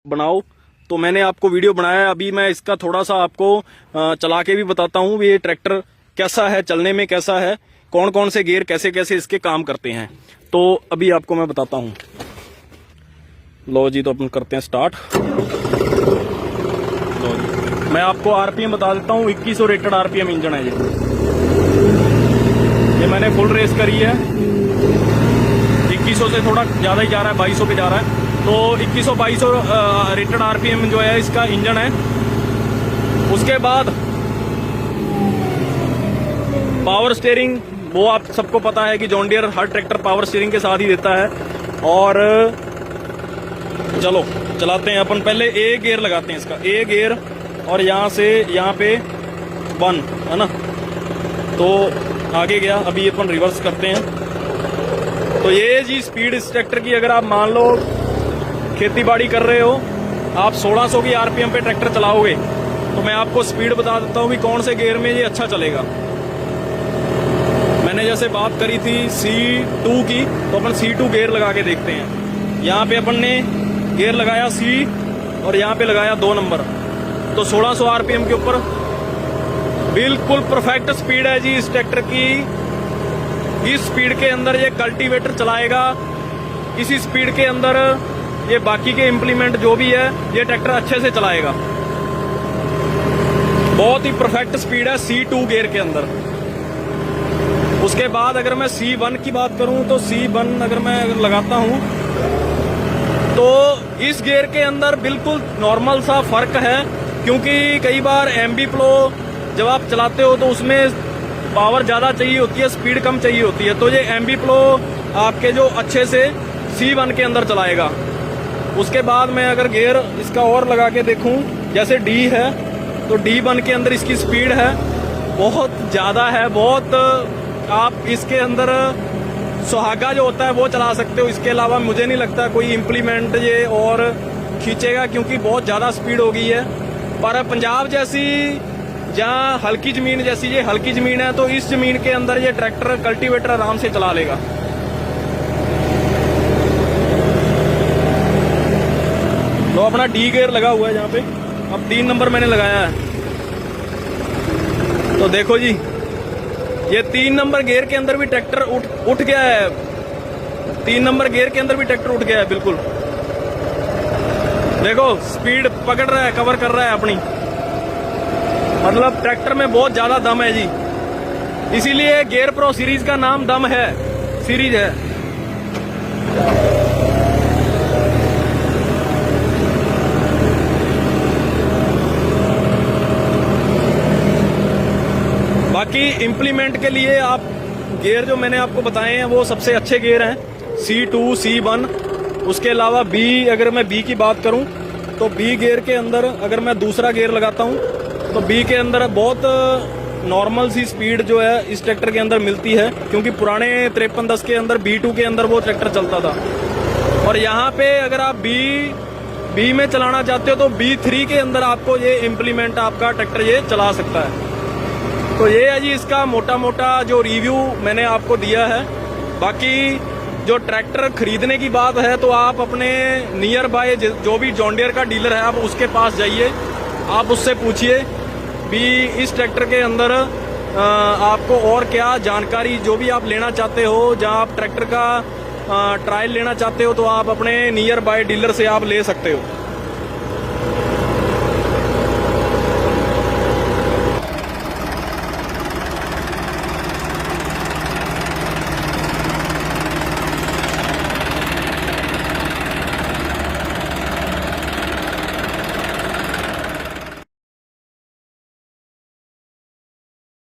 बनाओ, तो मैंने आपको वीडियो बनाया है। अभी मैं इसका थोड़ा सा आपको चला के भी बताता हूँ ये ट्रैक्टर कैसा है, चलने में कैसा है, कौन कौन से गियर कैसे कैसे इसके काम करते हैं, तो अभी आपको मैं बताता हूँ। लो जी, तो अपन करते हैं स्टार्ट। लो जी, मैं आपको आरपीएम बता देता हूँ। 2100 रेटेड आरपीएम इंजन है ये मैंने फुल रेस करी है। 2100 से थोड़ा ज्यादा ही जा रहा है, 2200 पे जा रहा है। तो 2100-2200 रेटेड आरपीएम जो है इसका इंजन है। उसके बाद पावर स्टीयरिंग, वो आप सबको पता है कि जॉन डियर हर ट्रैक्टर पावर स्टीयरिंग के साथ ही देता है। और चलो चलाते हैं अपन। पहले ए गियर लगाते हैं, इसका ए गियर, और यहां से यहां पे 1 है ना, तो आगे गया। अभी अपन रिवर्स करते हैं। तो ये जी स्पीड इस ट्रैक्टर की, अगर आप मान लो खेती बाड़ी कर रहे हो, आप 1600 की आरपीएम पे ट्रैक्टर चलाओगे, तो मैं आपको स्पीड बता देता हूँ कि कौन से गियर में ये अच्छा चलेगा। मैंने जैसे बात करी थी C2 की, तो अपन C2 गियर लगा के देखते हैं। यहाँ पे अपन ने गियर लगाया C और यहाँ पे लगाया 2 नंबर, तो 1600 आरपीएम के ऊपर बिल्कुल परफेक्ट स्पीड है जी इस ट्रैक्टर की। इस स्पीड के अंदर ये कल्टीवेटर चलाएगा, इसी स्पीड के अंदर ये बाकी के इम्प्लीमेंट जो भी है ये ट्रैक्टर अच्छे से चलाएगा। बहुत ही परफेक्ट स्पीड है C2 गियर के अंदर। उसके बाद अगर मैं C1 की बात करूं, तो C1 अगर मैं लगाता हूं, तो इस गियर के अंदर बिल्कुल नॉर्मल सा फर्क है, क्योंकि कई बार एमबी फ्लो जब आप चलाते हो तो उसमें पावर ज्यादा चाहिए होती है, स्पीड कम चाहिए होती है। तो ये एमबी फ्लो आपके जो अच्छे से C1 के अंदर चलाएगा। उसके बाद मैं अगर गियर इसका और लगा के देखूं, जैसे D है, तो D1 के अंदर इसकी स्पीड है बहुत ज्यादा है, बहुत। आप इसके अंदर सुहागा जो होता है वो चला सकते हो। इसके अलावा मुझे नहीं लगता कोई इम्प्लीमेंट ये और खींचेगा, क्योंकि बहुत ज्यादा स्पीड हो गई है। पर पंजाब जैसी जहाँ हल्की जमीन, जैसी ये हल्की जमीन है, तो इस जमीन के अंदर ये ट्रैक्टर कल्टीवेटर आराम से चला लेगा। तो अपना D गियर लगा हुआ है जहाँ पे, अब 3 नंबर मैंने लगाया है। तो देखो जी, ये 3 नंबर गियर के अंदर भी ट्रैक्टर उठ गया है। 3 नंबर गियर के अंदर भी ट्रैक्टर उठ गया है बिल्कुल। देखो स्पीड पकड़ रहा है, कवर कर रहा है अपनी, मतलब ट्रैक्टर में बहुत ज्यादा दम है जी। इसीलिए गियर प्रो सीरीज का नाम दम है, सीरीज है। बाकी इम्प्लीमेंट के लिए आप गियर जो मैंने आपको बताए हैं वो सबसे अच्छे गियर हैं, C2, C1। उसके अलावा B, अगर मैं B की बात करूं, तो B गियर के अंदर अगर मैं दूसरा गियर लगाता हूं, तो B के अंदर बहुत नॉर्मल सी स्पीड जो है इस ट्रैक्टर के अंदर मिलती है, क्योंकि पुराने 5310 के अंदर B2 के अंदर वो ट्रैक्टर चलता था। और यहाँ पे अगर आप B में चलाना चाहते हो, तो B3 के अंदर आपको ये इम्प्लीमेंट आपका ट्रैक्टर ये चला सकता है। तो ये है जी इसका मोटा मोटा जो रिव्यू मैंने आपको दिया है। बाकी जो ट्रैक्टर खरीदने की बात है, तो आप अपने नियर बाय जो भी जॉन डियर का डीलर है, आप उसके पास जाइए, आप उससे पूछिए भी इस ट्रैक्टर के अंदर आपको और क्या जानकारी जो भी आप लेना चाहते हो, जहां आप ट्रैक्टर का ट्रायल लेना चाहते हो, तो आप अपने नियर बाय डीलर से आप ले सकते हो।